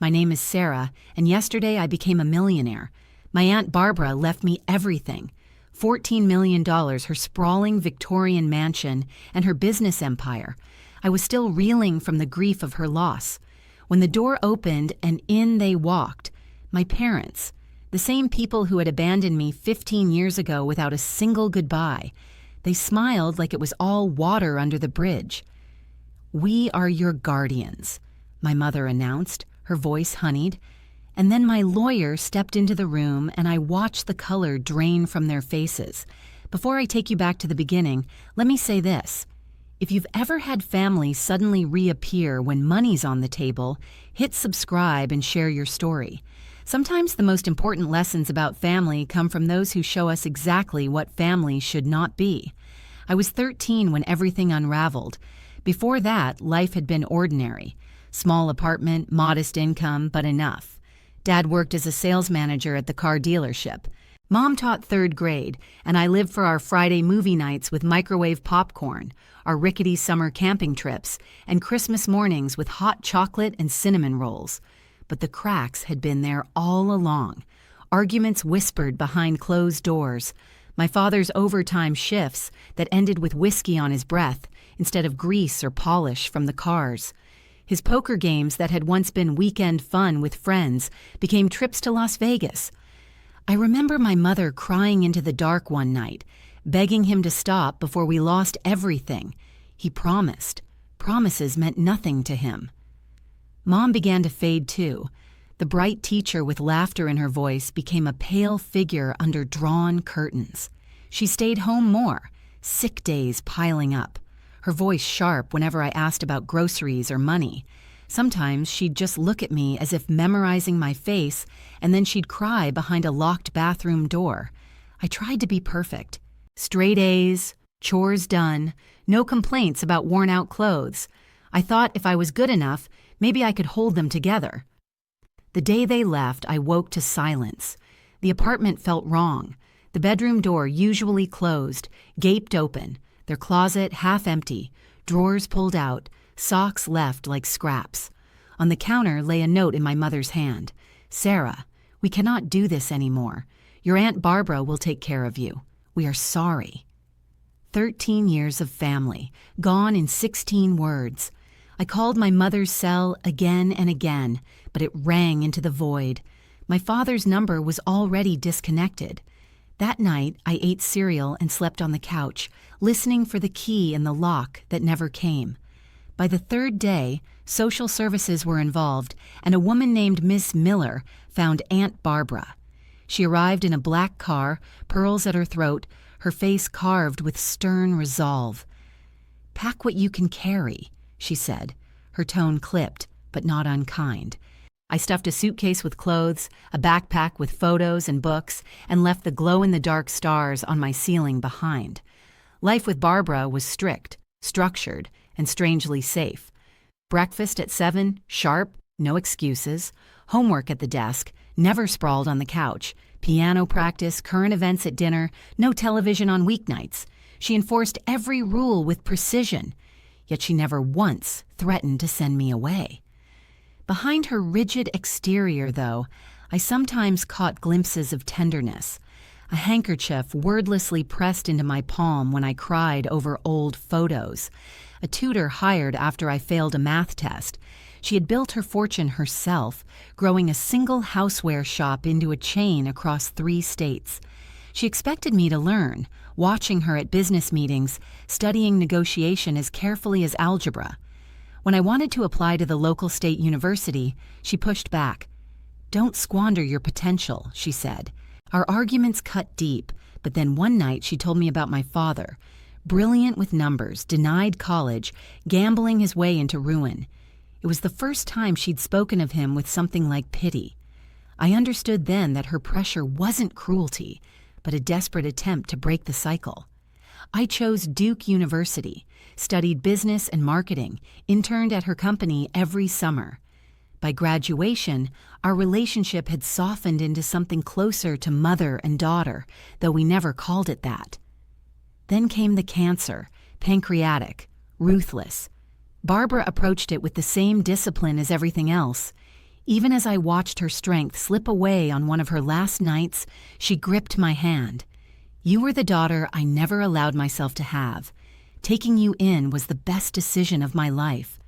My name is Sarah, and yesterday I became a millionaire. My Aunt Barbara left me everything. $14 million, her sprawling Victorian mansion, and her business empire. I was still reeling from the grief of her loss. When the door opened and in they walked, my parents, the same people who had abandoned me 15 years ago without a single goodbye. They smiled like it was all water under the bridge. "We are your guardians," my mother announced, her voice honeyed. And then my lawyer stepped into the room and I watched the color drain from their faces. Before I take you back to the beginning, let me say this. If you've ever had family suddenly reappear when money's on the table, hit subscribe and share your story. Sometimes the most important lessons about family come from those who show us exactly what family should not be. I was 13 when everything unraveled. Before that, life had been ordinary. Small apartment, modest income, but enough. Dad worked as a sales manager at the car dealership. Mom taught 3rd grade, and I lived for our Friday movie nights with microwave popcorn, our rickety summer camping trips, and Christmas mornings with hot chocolate and cinnamon rolls. But the cracks had been there all along. Arguments whispered behind closed doors. My father's overtime shifts that ended with whiskey on his breath instead of grease or polish from the cars. His poker games that had once been weekend fun with friends became trips to Las Vegas. I remember my mother crying into the dark one night, begging him to stop before we lost everything. He promised. Promises meant nothing to him. Mom began to fade too. The bright teacher with laughter in her voice became a pale figure under drawn curtains. She stayed home more, sick days piling up. Her voice sharp whenever I asked about groceries or money. Sometimes she'd just look at me as if memorizing my face, and then she'd cry behind a locked bathroom door. I tried to be perfect. Straight A's, chores done, no complaints about worn-out clothes. I thought if I was good enough, maybe I could hold them together. The day they left, I woke to silence. The apartment felt wrong. The bedroom door, usually closed, gaped open. Their closet half empty, drawers pulled out, socks left like scraps. On the counter lay a note in my mother's hand. "Sarah, we cannot do this anymore. Your Aunt Barbara will take care of you. We are sorry." 13 years of family, gone in 16 words. I called my mother's cell again and again, but it rang into the void. My father's number was already disconnected. That night, I ate cereal and slept on the couch, listening for the key in the lock that never came. By the 3rd day, social services were involved, and a woman named Miss Miller found Aunt Barbara. She arrived in a black car, pearls at her throat, her face carved with stern resolve. "Pack what you can carry," she said. Her tone clipped, but not unkind. I stuffed a suitcase with clothes, a backpack with photos and books, and left the glow-in-the-dark stars on my ceiling behind. Life with Barbara was strict, structured, and strangely safe. Breakfast at 7, sharp, no excuses. Homework at the desk, never sprawled on the couch. Piano practice, current events at dinner, no television on weeknights. She enforced every rule with precision, yet she never once threatened to send me away. Behind her rigid exterior, though, I sometimes caught glimpses of tenderness. A handkerchief wordlessly pressed into my palm when I cried over old photos. A tutor hired after I failed a math test. She had built her fortune herself, growing a single houseware shop into a chain across 3 states. She expected me to learn, watching her at business meetings, studying negotiation as carefully as algebra. When I wanted to apply to the local state university, she pushed back. "Don't squander your potential," she said. Our arguments cut deep, but then one night she told me about my father. Brilliant with numbers, denied college, gambling his way into ruin. It was the first time she'd spoken of him with something like pity. I understood then that her pressure wasn't cruelty, but a desperate attempt to break the cycle. I chose Duke University, studied business and marketing, interned at her company every summer. By graduation, our relationship had softened into something closer to mother and daughter, though we never called it that. Then came the cancer, pancreatic, ruthless. Barbara approached it with the same discipline as everything else. Even as I watched her strength slip away on one of her last nights, she gripped my hand. "You were the daughter I never allowed myself to have. Taking you in was the best decision of my life."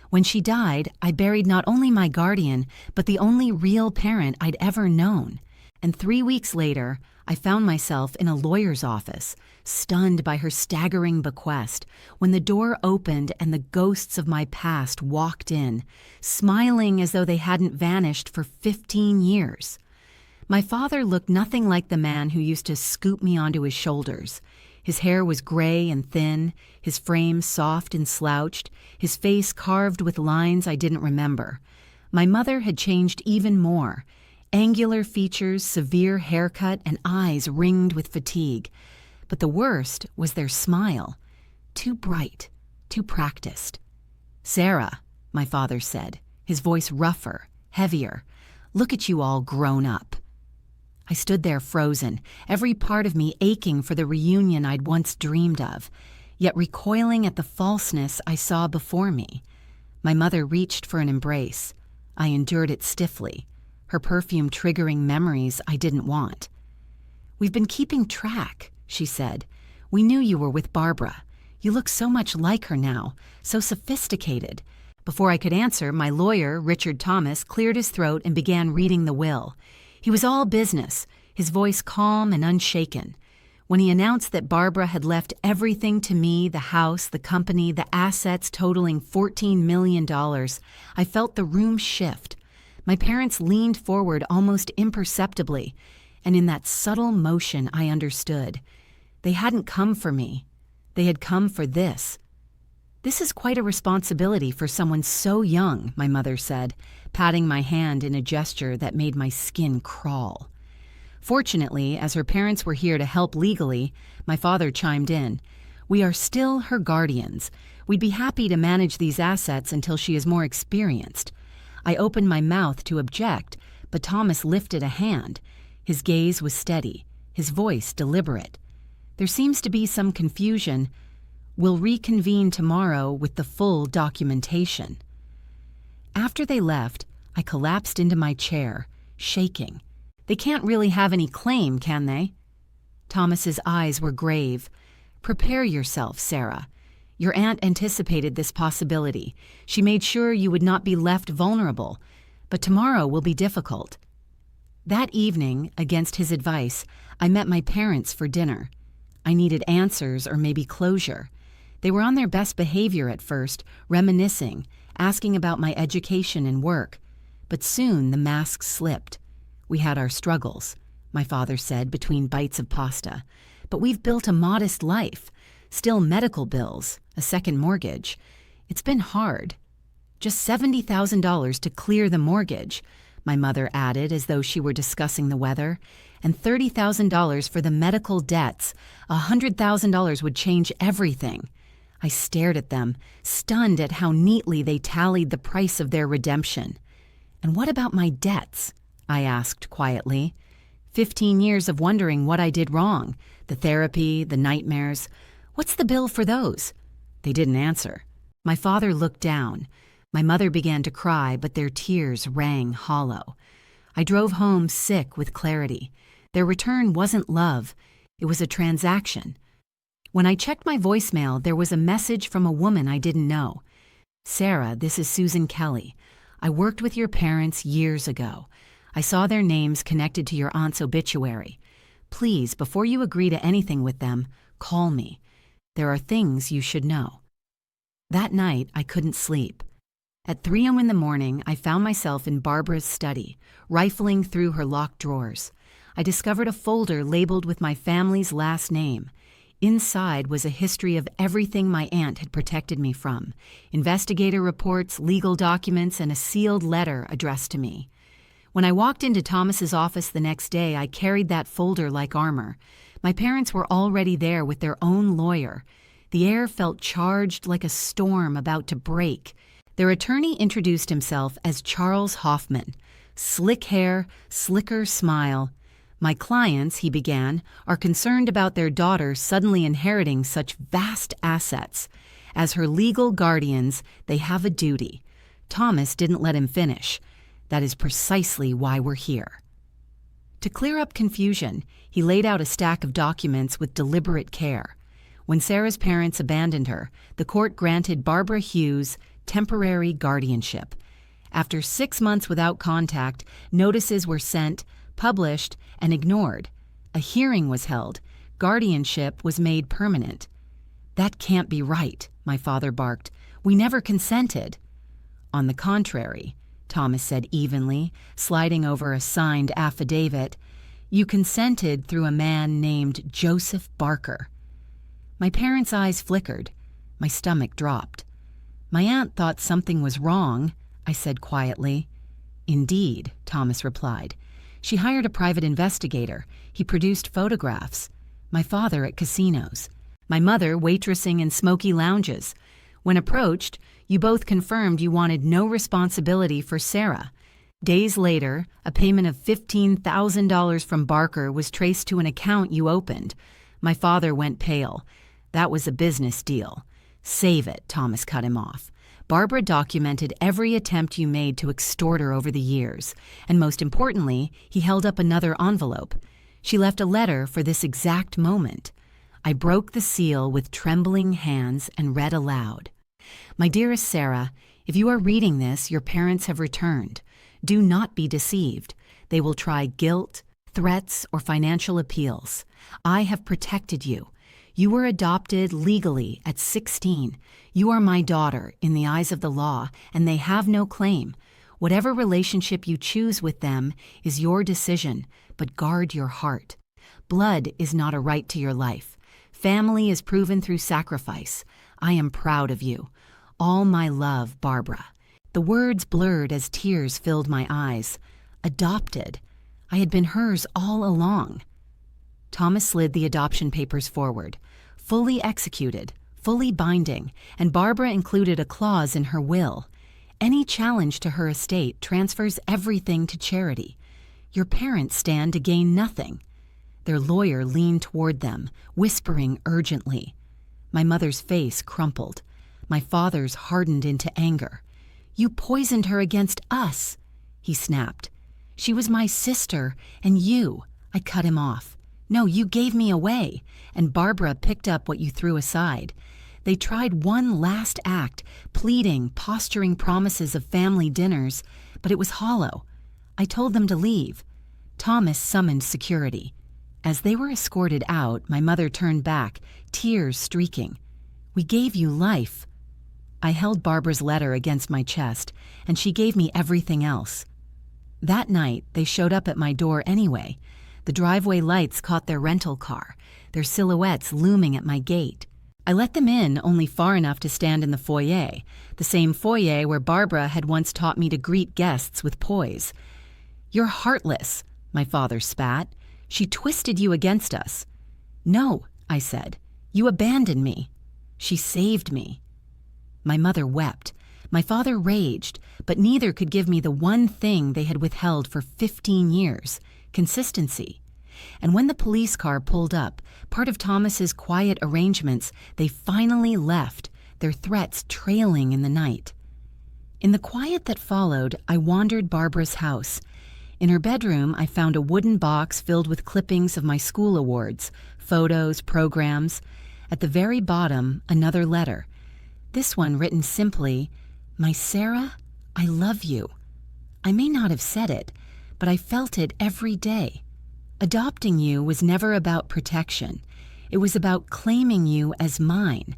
When she died, I buried not only my guardian, but the only real parent I'd ever known. And 3 weeks later, I found myself in a lawyer's office, stunned by her staggering bequest, when the door opened and the ghosts of my past walked in, smiling as though they hadn't vanished for 15 years. My father looked nothing like the man who used to scoop me onto his shoulders. His hair was gray and thin, his frame soft and slouched, his face carved with lines I didn't remember. My mother had changed even more. Angular features, severe haircut, and eyes ringed with fatigue. But the worst was their smile. Too bright, too practiced. "Sarah," my father said, his voice rougher, heavier, "look at you all grown up." I stood there frozen, every part of me aching for the reunion I'd once dreamed of, yet recoiling at the falseness I saw before me. My mother reached for an embrace. I endured it stiffly, her perfume triggering memories I didn't want. "We've been keeping track," she said. "We knew you were with Barbara. You look so much like her now, so sophisticated." Before I could answer, my lawyer, Richard Thomas, cleared his throat and began reading the will. He was all business, his voice calm and unshaken. When he announced that Barbara had left everything to me, the house, the company, the assets totaling $14 million, I felt the room shift. My parents leaned forward almost imperceptibly, and in that subtle motion I understood. They hadn't come for me. They had come for this. "This is quite a responsibility for someone so young," my mother said, patting my hand in a gesture that made my skin crawl. Fortunately, as her parents were here to help legally, my father chimed in. "We are still her guardians. We'd be happy to manage these assets until she is more experienced." I opened my mouth to object, but Thomas lifted a hand. His gaze was steady, his voice deliberate. "There seems to be some confusion. We'll reconvene tomorrow with the full documentation." After they left, I collapsed into my chair, shaking. "They can't really have any claim, can they?" Thomas's eyes were grave. "Prepare yourself, Sarah. Your aunt anticipated this possibility. She made sure you would not be left vulnerable. But tomorrow will be difficult." That evening, against his advice, I met my parents for dinner. I needed answers or maybe closure. They were on their best behavior at first, reminiscing, asking about my education and work. But soon the mask slipped. "We had our struggles," my father said between bites of pasta. "But we've built a modest life. Still medical bills, a second mortgage. It's been hard." "Just $70,000 to clear the mortgage," my mother added as though she were discussing the weather, "and $30,000 for the medical debts. $100,000 would change everything." I stared at them, stunned at how neatly they tallied the price of their redemption. "And what about my debts?" I asked quietly. 15 years of wondering what I did wrong, the therapy, the nightmares. "What's the bill for those?" They didn't answer. My father looked down. My mother began to cry, but their tears rang hollow. I drove home sick with clarity. Their return wasn't love. It was a transaction. When I checked my voicemail, there was a message from a woman I didn't know. "Sarah, this is Susan Kelly. I worked with your parents years ago. I saw their names connected to your aunt's obituary. Please, before you agree to anything with them, call me. There are things you should know." That night, I couldn't sleep. At 3 a.m. in the morning, I found myself in Barbara's study, rifling through her locked drawers. I discovered a folder labeled with my family's last name. Inside was a history of everything my aunt had protected me from: investigator reports, legal documents, and a sealed letter addressed to me. When I walked into Thomas's office the next day, I carried that folder like armor. My parents were already there with their own lawyer. The air felt charged like a storm about to break. Their attorney introduced himself as Charles Hoffman. Slick hair, slicker smile. "My clients," he began, "are concerned about their daughter suddenly inheriting such vast assets. As her legal guardians, they have a duty." Thomas didn't let him finish. That is precisely why we're here." To clear up confusion, he laid out a stack of documents with deliberate care. When Sarah's parents abandoned her, the court granted Barbara Hughes temporary guardianship. After 6 months without contact, notices were sent, published, and ignored. A hearing was held. Guardianship was made permanent. "That can't be right," my father barked. "We never consented." "On the contrary," Thomas said evenly, sliding over a signed affidavit, "you consented through a man named Joseph Barker." My parents' eyes flickered. My stomach dropped. "My aunt thought something was wrong," I said quietly. "Indeed," Thomas replied. "She hired a private investigator. He produced photographs. My father at casinos. My mother waitressing in smoky lounges. When approached, you both confirmed you wanted no responsibility for Sarah. Days later, a payment of $15,000 from Barker was traced to an account you opened. My father went pale. That was a business deal." "Save it," Thomas cut him off. "Barbara documented every attempt you made to extort her over the years. And most importantly, he held up another envelope. She left a letter for this exact moment." I broke the seal with trembling hands and read aloud. "My dearest Sarah, if you are reading this, your parents have returned. Do not be deceived. They will try guilt, threats, or financial appeals. I have protected you. You were adopted legally at 16. You are my daughter in the eyes of the law, and they have no claim. Whatever relationship you choose with them is your decision, but guard your heart. Blood is not a right to your life. Family is proven through sacrifice. I am proud of you. All my love, Barbara." The words blurred as tears filled my eyes. Adopted. I had been hers all along. Thomas slid the adoption papers forward. Fully executed, fully binding, and Barbara included a clause in her will. Any challenge to her estate transfers everything to charity. Your parents stand to gain nothing. Their lawyer leaned toward them, whispering urgently. My mother's face crumpled. My father's hardened into anger. "You poisoned her against us," he snapped. "She was my sister, and you—" I cut him off. "No, you gave me away, and Barbara picked up what you threw aside. They tried one last act, pleading, posturing promises of family dinners, but it was hollow. I told them to leave." Thomas summoned security. As they were escorted out, my mother turned back, tears streaking. "We gave you life." I held Barbara's letter against my chest, and she gave me everything else. That night, they showed up at my door anyway. The driveway lights caught their rental car, their silhouettes looming at my gate. I let them in only far enough to stand in the foyer, the same foyer where Barbara had once taught me to greet guests with poise. "You're heartless," my father spat. "She twisted you against us." "No," I said. "You abandoned me. She saved me." My mother wept. My father raged, but neither could give me the one thing they had withheld for 15 years, consistency. And when the police car pulled up, part of Thomas's quiet arrangements, they finally left, their threats trailing in the night. In the quiet that followed, I wandered Barbara's house. In her bedroom, I found a wooden box filled with clippings of my school awards, photos, programs. At the very bottom, another letter. This one written simply, "My Sarah, I love you." I may not have said it, but I felt it every day. Adopting you was never about protection. It was about claiming you as mine.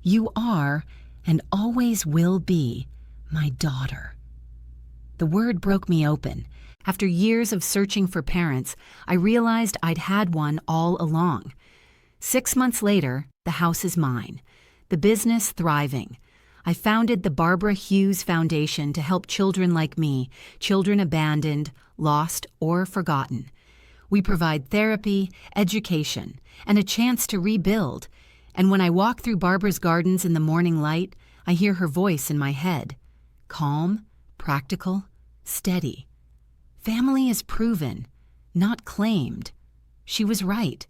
You are, and always will be, my daughter. The word broke me open. After years of searching for parents, I realized I'd had one all along. 6 months later, the house is mine. The business thriving. I founded the Barbara Hughes Foundation to help children like me, children abandoned, lost, or forgotten. We provide therapy, education, and a chance to rebuild. And when I walk through Barbara's gardens in the morning light, I hear her voice in my head. Calm, practical, steady. Family is proven, not claimed. She was right.